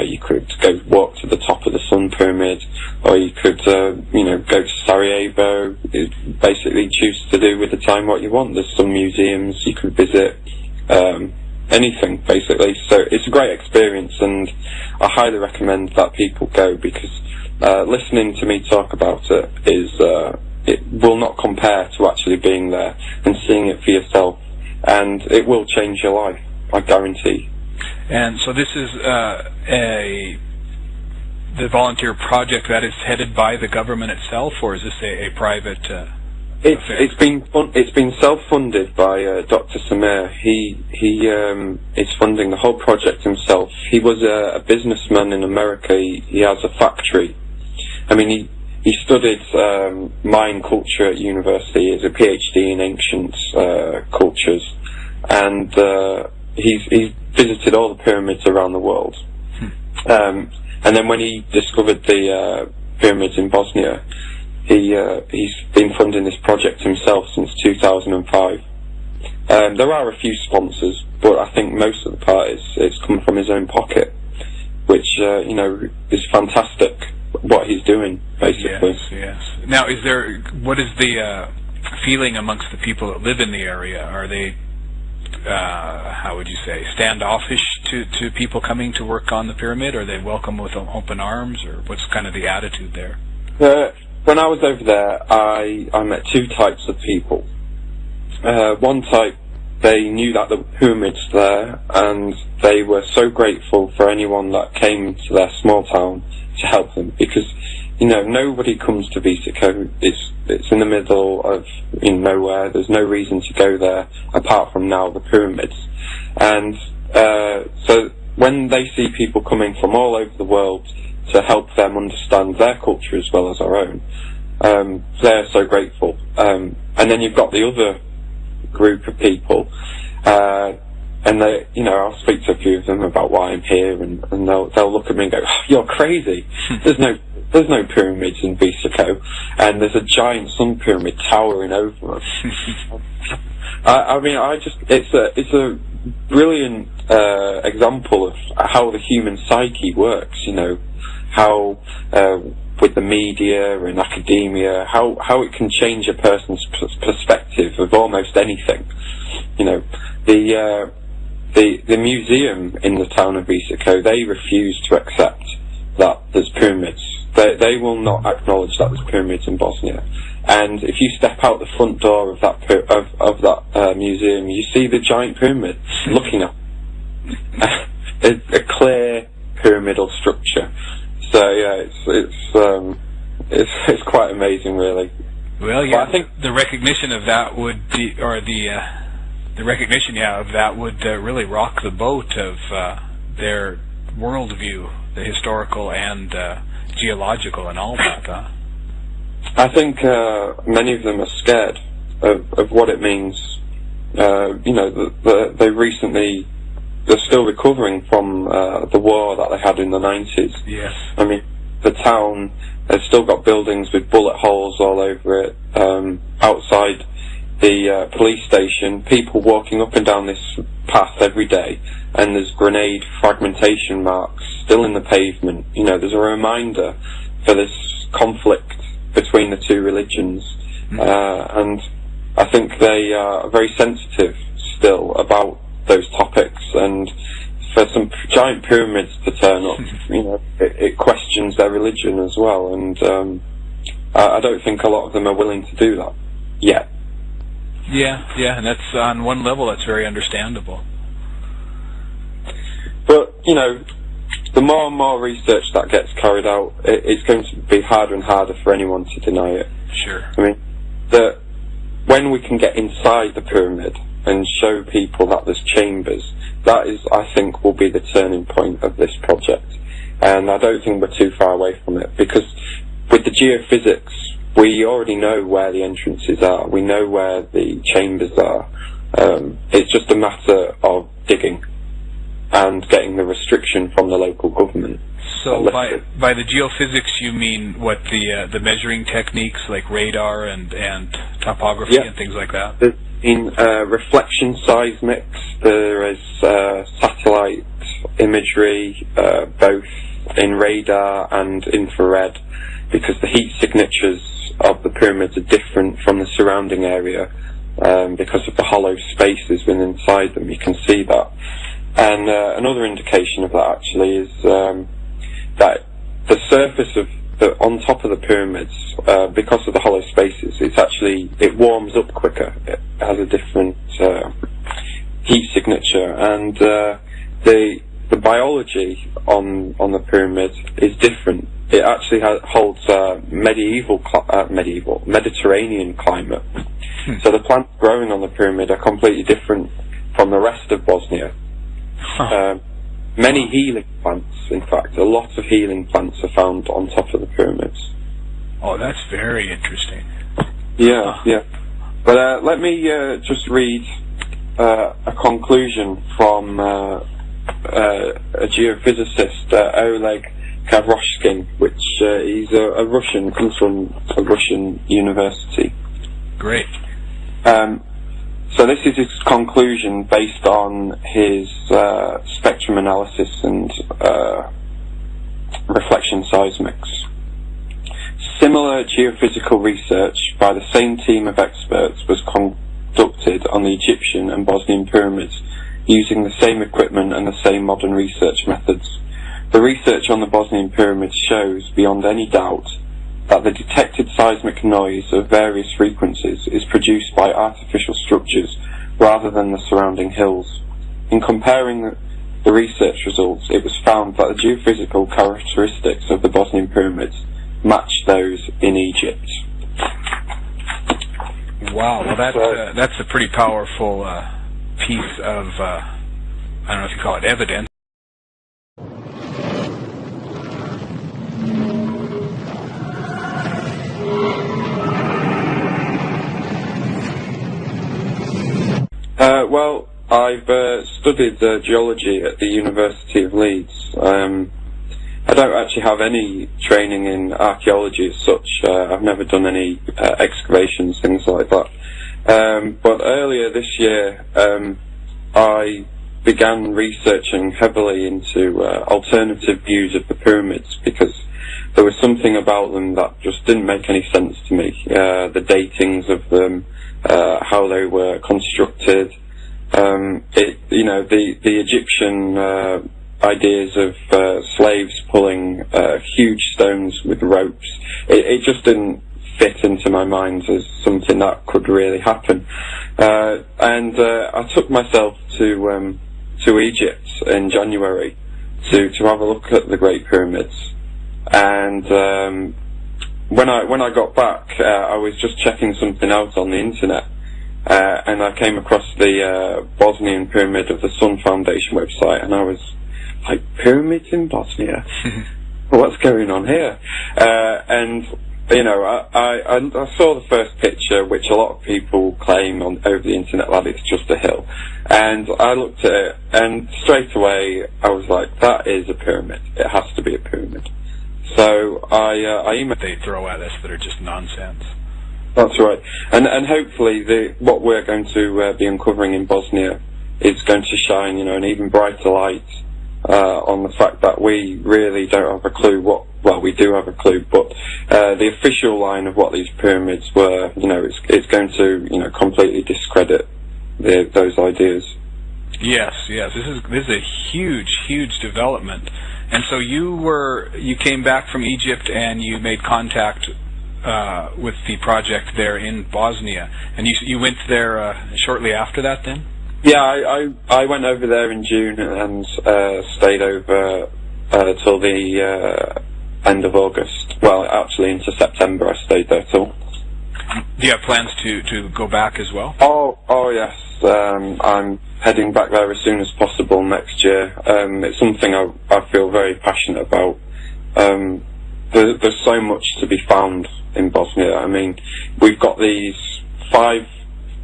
you could go walk to the top of the Sun Pyramid, or you could go to Sarajevo. Basically choose to do with the time what you want. There's some museums you could visit, anything basically. So it's a great experience, and I highly recommend that people go, because listening to me talk about it it will not compare to actually being there and seeing it for yourself, and it will change your life, I guarantee. And so this is the volunteer project that is headed by the government itself, or is this a private It's been self-funded by Dr. Samir. He is funding the whole project himself. He was a businessman in America. He has a factory. I mean, he studied Mayan culture at university. He has a PhD in ancient cultures, and he's visited all the pyramids around the world. And then when he discovered the pyramids in Bosnia, he's been funding this project himself since 2005. There are a few sponsors, but I think most of the part it's come from his own pocket, which is fantastic. What he's doing, basically. Yes. Now, what is the feeling amongst the people that live in the area? Are they, how would you say, standoffish to people coming to work on the pyramid? Are they welcome with open arms, or what's kind of the attitude there? When I was over there, I met two types of people. One type, they knew that the pyramid's there, and they were so grateful for anyone that came to their small town to help them, because nobody comes to Vesico. It's in the middle of nowhere. There's no reason to go there apart from now the pyramids. And so when they see people coming from all over the world to help them understand their culture as well as our own, they're so grateful. And then you've got the other group of people, and they, I'll speak to a few of them about why I'm here, and they'll look at me and go, oh, "You're crazy. There's no pyramids in Vesico, and there's a giant sun pyramid towering over us." It's a brilliant example of how the human psyche works. How with the media and academia, how it can change a person's perspective of almost anything. The museum in the town of Vesico, they refuse to accept that there's pyramids. They will not acknowledge that there's pyramids in Bosnia. And if you step out the front door of that museum, you see the giant pyramid looking at a clear pyramidal structure. So yeah, it's quite amazing, really. Well, yeah, I think the recognition of that would be, or the recognition, of that would really rock the boat of their worldview, the historical and geological and all that. I think many of them are scared of what it means. They're still recovering from the war that they had in the 90s. Yes. I mean, the town has still got buildings with bullet holes all over it. Outside the police station, people walking up and down this path every day, and there's grenade fragmentation marks still in the pavement. There's a reminder for this conflict between the two religions. And I think they are very sensitive still about those topics, and for some giant pyramids to turn up, it questions their religion as well, and I don't think a lot of them are willing to do that yet. Yeah, and that's, on one level, that's very understandable. But, the more and more research that gets carried out, it's going to be harder and harder for anyone to deny it. Sure. I mean, when we can get inside the pyramid and show people that there's chambers, that is, I think, will be the turning point of this project. And I don't think we're too far away from it, because with the geophysics, we already know where the entrances are. We know where the chambers are. It's just a matter of digging and getting the restriction from the local government. So by the geophysics, you mean what, the measuring techniques like radar and topography and things like that? In reflection seismics, there is satellite imagery, both in radar and infrared, because the heat signatures of the pyramids are different from the surrounding area because of the hollow spaces within inside them. You can see that. And another indication of that actually is that the surface of on top of the pyramids, because of the hollow spaces, it warms up quicker. It has a different heat signature, and the biology on the pyramid is different. It actually holds Mediterranean climate. So the plants growing on the pyramid are completely different from the rest of Bosnia. Many healing plants, in fact, a lot of healing plants are found on top of the pyramids. Oh, that's very interesting. Yeah, yeah. But let me just read a conclusion from a geophysicist, Oleg Kavroshkin, which he's a Russian, comes from a Russian university. Great. So this is his conclusion based on his spectrum analysis and reflection seismics. Similar geophysical research by the same team of experts was conducted on the Egyptian and Bosnian pyramids using the same equipment and the same modern research methods. The research on the Bosnian pyramids shows, beyond any doubt, that the detected seismic noise of various frequencies is produced by artificial structures rather than the surrounding hills. In comparing the research results, it was found that the geophysical characteristics of the Bosnian pyramids match those in Egypt. Wow, well that's a pretty powerful piece of, I don't know if you call it evidence. Well, I've studied geology at the University of Leeds. I don't actually have any training in archaeology as such. I've never done any excavations, things like that. But earlier this year, I began researching heavily into alternative views of the pyramids, because there was something about them that just didn't make any sense to me. The datings of them, how they were constructed, the Egyptian ideas of slaves pulling huge stones with ropes. It just didn't fit into my mind as something that could really happen. And I took myself to Egypt in January to have a look at the Great Pyramids. And when I got back, I was just checking something out on the internet. And I came across the Bosnian Pyramid of the Sun Foundation website, and I was like, pyramids in Bosnia? What's going on here? And, you know, I saw the first picture, which a lot of people claim over the internet that it's just a hill. And I looked at it, and straight away I was like, that is a pyramid. It has to be a pyramid. So I emailed... They throw at us that are just nonsense. That's right, and hopefully what we're going to be uncovering in Bosnia is going to shine, you know, an even brighter light on the fact that we really don't have a clue well, we do have a clue, but the official line of what these pyramids were, you know, it's going to, you know, completely discredit those ideas. Yes, this is a huge development. And so you came back from Egypt and you made contact with the project there in Bosnia, and you went there shortly after that then? Yeah, I went over there in June and stayed over till the end of August. Well, actually into September I stayed there till. Do you have plans to go back as well? Oh yes, I'm heading back there as soon as possible next year. It's something I feel very passionate about. There's so much to be found in Bosnia. I mean, we've got these 5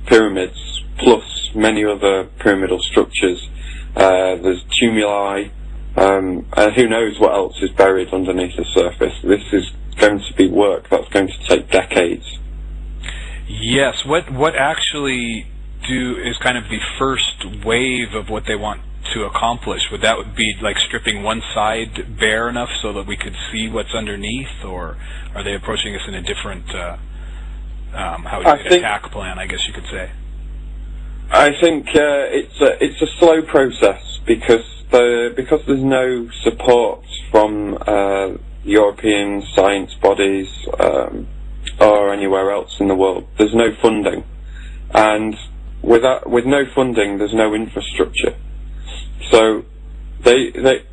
pyramids plus many other pyramidal structures. There's tumuli, who knows what else is buried underneath the surface. This is going to be work that's going to take decades. Yes, what actually is kind of the first wave of what they want to accomplish? Would be like stripping one side bare enough so that we could see what's underneath, or are they approaching us in a different attack plan, I guess you could say? I think it's a slow process because there's no support from European science bodies or anywhere else in the world. There's no funding, and with no funding, there's no infrastructure. So the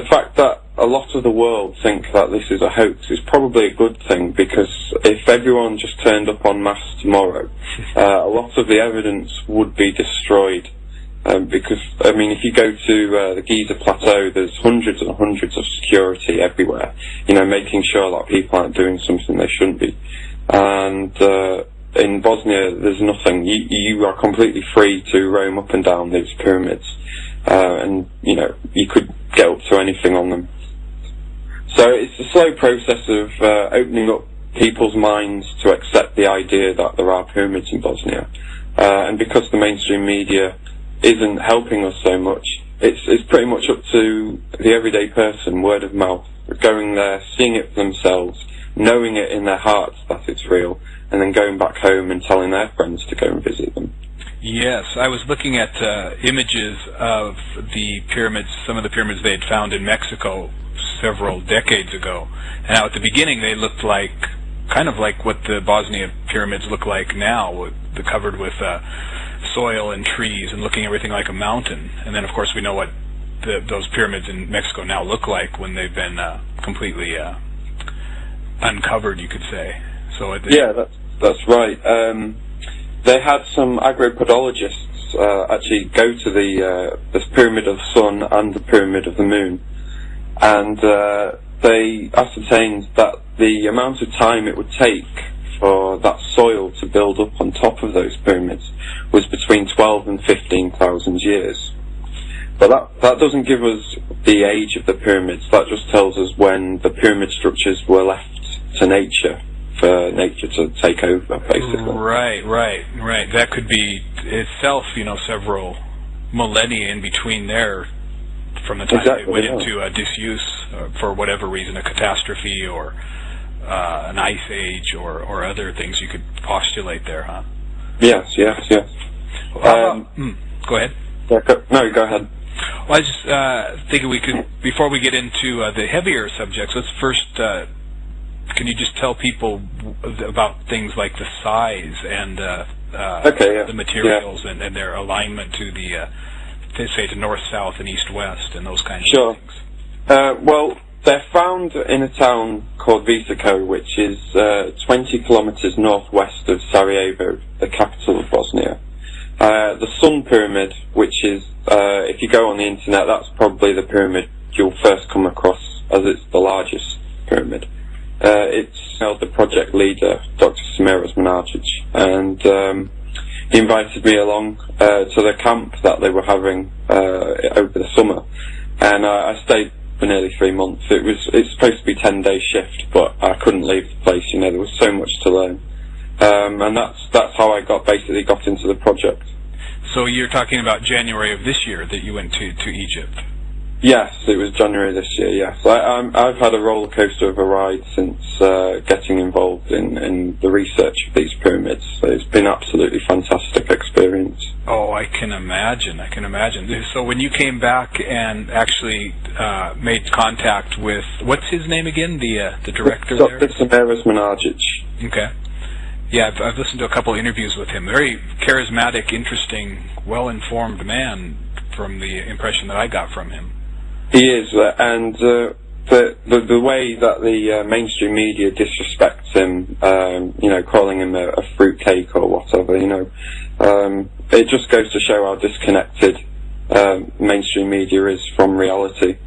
fact that a lot of the world think that this is a hoax is probably a good thing, because if everyone just turned up en masse tomorrow, a lot of the evidence would be destroyed. Because, I mean, if you go to the Giza Plateau, there's hundreds and hundreds of security everywhere, making sure that people aren't doing something they shouldn't be. And in Bosnia, there's nothing. You are completely free to roam up and down these pyramids, and you could get up to anything on them. So it's a slow process of opening up people's minds to accept the idea that there are pyramids in Bosnia, and because the mainstream media isn't helping us so much, it's pretty much up to the everyday person, word of mouth, going there, seeing it for themselves, knowing it in their hearts that it's real, and then going back home and telling their friends to go and visit them. Yes, I was looking at images of the pyramids, some of the pyramids they had found in Mexico several decades ago. And now at the beginning they looked like, kind of like what the Bosnia pyramids look like now, covered with soil and trees and looking everything like a mountain. And then of course we know what those pyramids in Mexico now look like when they've been completely uncovered, you could say. So yeah, that's right. They had some agropodologists actually go to this Pyramid of the Sun and the Pyramid of the Moon, and they ascertained that the amount of time it would take for that soil to build up on top of those pyramids was between 12 and 15,000 years. But that doesn't give us the age of the pyramids. That just tells us when the pyramid structures were left to nature, for nature to take over, basically. Right. That could be itself, several millennia in between there from the time they went into disuse for whatever reason, a catastrophe or an ice age or other things you could postulate there, huh? Yes. Go ahead. No, go ahead. Well, I was just thinking we could, before we get into the heavier subjects, let's first, can you just tell people about things like the size and the materials and their alignment to the, say, to north, south, and east, west, and those kinds of things? Well, they're found in a town called Visoko, which is 20 kilometers northwest of Sarajevo, the capital of Bosnia. The Sun Pyramid, which is, if you go on the internet, that's probably the pyramid you'll first come across, as it's the largest pyramid. It's the project leader, Dr. Semiras Managic, and he invited me along to the camp that they were having over the summer, and I stayed for nearly 3 months. It's supposed to be 10-day shift, but I couldn't leave the place. There was so much to learn, and that's how I basically got into the project. So you're talking about January of this year that you went to Egypt? Yes, it was January this year. Yes, I've had a roller coaster of a ride since getting involved in the research of these pyramids. So it's been an absolutely fantastic experience. Oh, I can imagine. So when you came back and actually made contact with, what's his name again? The director there? Dr. Semiras Managic. Okay. Yeah, I've listened to a couple of interviews with him. Very charismatic, interesting, well-informed man, from the impression that I got from him. He is, and the way that the mainstream media disrespects him, calling him a fruitcake or whatever, it just goes to show how disconnected mainstream media is from reality.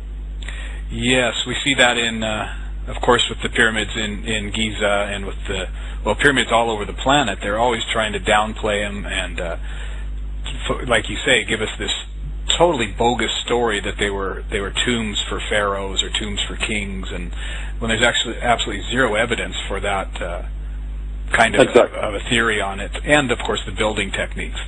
Yes, we see that in, of course, with the pyramids in Giza and with the pyramids all over the planet. They're always trying to downplay them and, like you say, give us this totally bogus story that they were tombs for pharaohs or tombs for kings, and when there's actually absolutely zero evidence for that kind of a theory on it, and of course the building techniques.